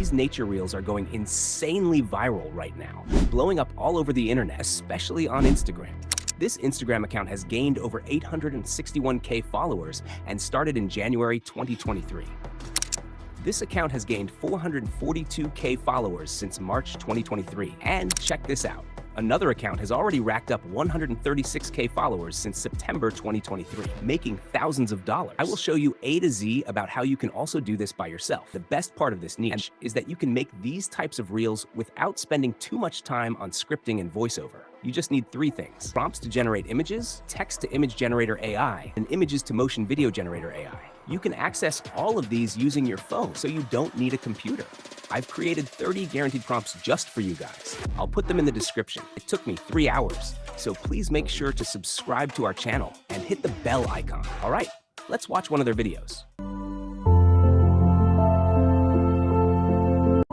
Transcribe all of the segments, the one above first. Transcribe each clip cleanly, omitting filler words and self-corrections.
These nature reels are going insanely viral right now, blowing up all over the internet, especially on Instagram. This Instagram account has gained over 861K followers and started in January 2023. This account has gained 442K followers since March 2023. And check this out. Another account has already racked up 136K followers since September 2023, making thousands of dollars. I will show you A to Z about how you can also do this by yourself. The best part of this niche is that you can make these types of reels without spending too much time on scripting and voiceover. You just need 3 things: prompts to generate images, text to image generator AI, and images to motion video generator AI. You can access all of these using your phone, so you don't need a computer. I've created 30 guaranteed prompts just for you guys. I'll put them in the description. It took me 3 hours, so please make sure to subscribe to our channel and hit the bell icon. All right, let's watch one of their videos.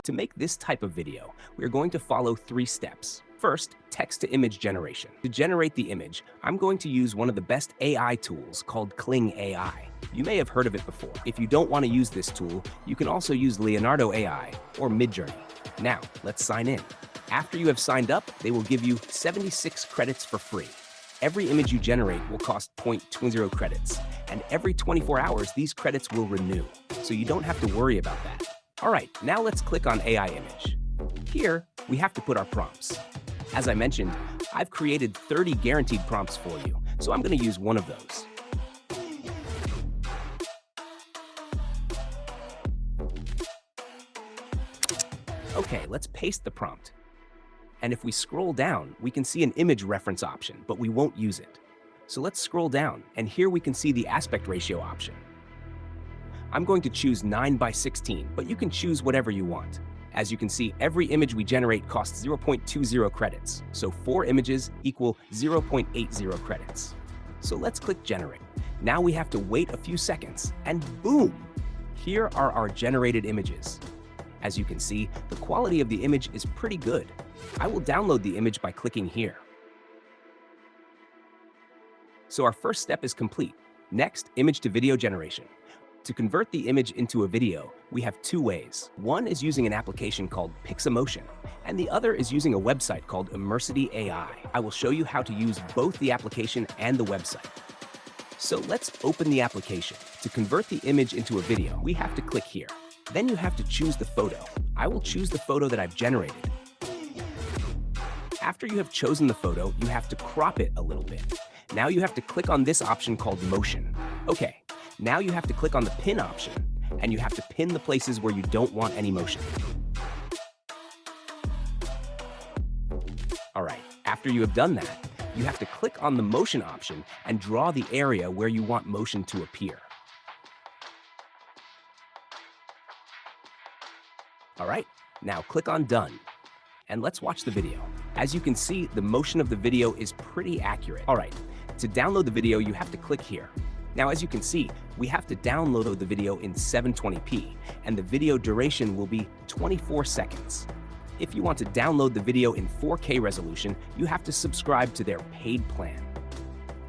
To make this type of video, we're going to follow 3 steps. First, text-to-image generation. To generate the image, I'm going to use one of the best AI tools called Kling AI. You may have heard of it before. If you don't want to use this tool, you can also use Leonardo AI or Midjourney. Now, let's sign in. After you have signed up, they will give you 76 credits for free. Every image you generate will cost 0.20 credits, and every 24 hours, these credits will renew, so you don't have to worry about that. All right, now let's click on AI image. Here, we have to put our prompts. As I mentioned, I've created 30 guaranteed prompts for you, so I'm going to use one of those. Okay, let's paste the prompt. And if we scroll down, we can see an image reference option, but we won't use it. So let's scroll down, and here we can see the aspect ratio option. I'm going to choose 9:16, but you can choose whatever you want. As you can see, every image we generate costs 0.20 credits, so 4 images equal 0.80 credits. So let's click Generate. Now we have to wait a few seconds, and boom! Here are our generated images. As you can see, the quality of the image is pretty good. I will download the image by clicking here. So our first step is complete. Next, image to video generation. To convert the image into a video, we have 2 ways. One is using an application called Pixemotion, and the other is using a website called Andddd AI. I will show you how to use both the application and the website. So let's open the application. To convert the image into a video, we have to click here. Then you have to choose the photo. I will choose the photo that I've generated. After you have chosen the photo, you have to crop it a little bit. Now you have to click on this option called Motion. Okay. Now you have to click on the pin option, and you have to pin the places where you don't want any motion. All right, after you have done that, you have to click on the motion option and draw the area where you want motion to appear. All right, now click on Done, and let's watch the video. As you can see, the motion of the video is pretty accurate. All right, to download the video, you have to click here. Now, as you can see, we have to download the video in 720p, and the video duration will be 24 seconds. If you want to download the video in 4K resolution, you have to subscribe to their paid plan.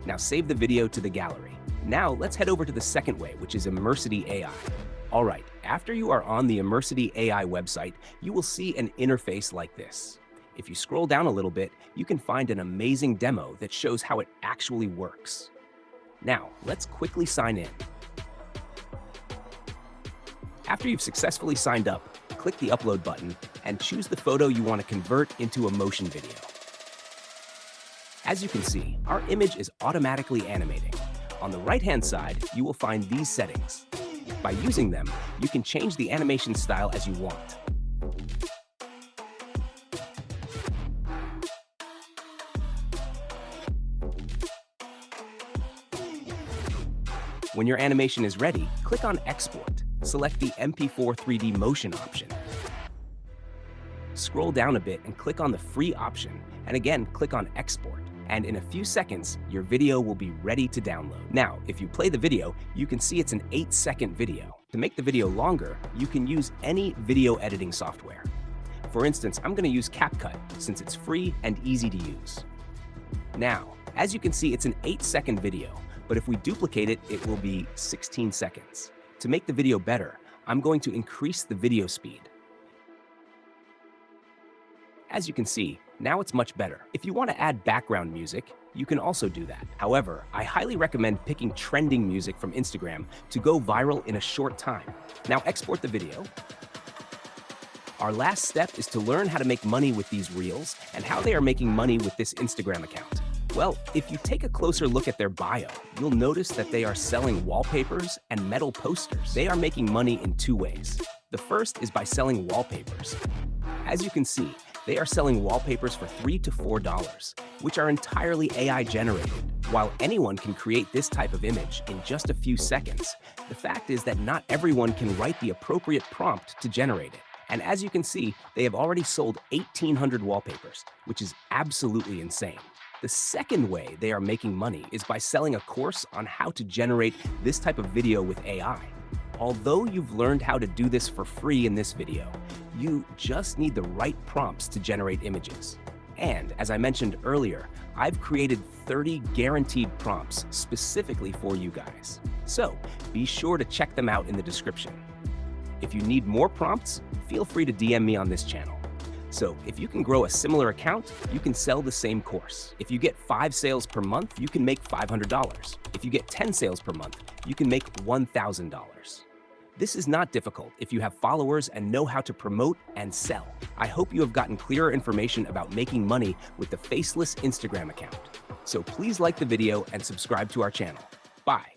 Now save the video to the gallery. Now let's head over to the second way, which is Andddd AI. All right, after you are on the Andddd AI website, you will see an interface like this. If you scroll down a little bit, you can find an amazing demo that shows how it actually works. Now, let's quickly sign in. After you've successfully signed up, click the Upload button and choose the photo you want to convert into a motion video. As you can see, our image is automatically animating. On the right-hand side, you will find these settings. By using them, you can change the animation style as you want. When your animation is ready, click on Export. Select the MP4 3D motion option. Scroll down a bit and click on the free option, and again, click on Export. And in a few seconds, your video will be ready to download. Now, if you play the video, you can see it's an 8-second video. To make the video longer, you can use any video editing software. For instance, I'm going to use CapCut since it's free and easy to use. Now, as you can see, it's an 8-second video. But if we duplicate it, it will be 16 seconds. To make the video better, I'm going to increase the video speed. As you can see, now it's much better. If you want to add background music, you can also do that. However, I highly recommend picking trending music from Instagram to go viral in a short time. Now export the video. Our last step is to learn how to make money with these reels and how they are making money with this Instagram account. Well, if you take a closer look at their bio, you'll notice that they are selling wallpapers and metal posters. They are making money in two ways. The first is by selling wallpapers. As you can see, they are selling wallpapers for $3 to $4, which are entirely AI generated. While anyone can create this type of image in just a few seconds, the fact is that not everyone can write the appropriate prompt to generate it. And as you can see, they have already sold 1,800 wallpapers, which is absolutely insane. The second way they are making money is by selling a course on how to generate this type of video with AI. Although you've learned how to do this for free in this video, you just need the right prompts to generate images. And as I mentioned earlier, I've created 30 guaranteed prompts specifically for you guys. So be sure to check them out in the description. If you need more prompts, feel free to DM me on this channel. So if you can grow a similar account, you can sell the same course. If you get 5 sales per month, you can make $500. If you get 10 sales per month, you can make $1,000. This is not difficult if you have followers and know how to promote and sell. I hope you have gotten clearer information about making money with the faceless Instagram account. So please like the video and subscribe to our channel. Bye.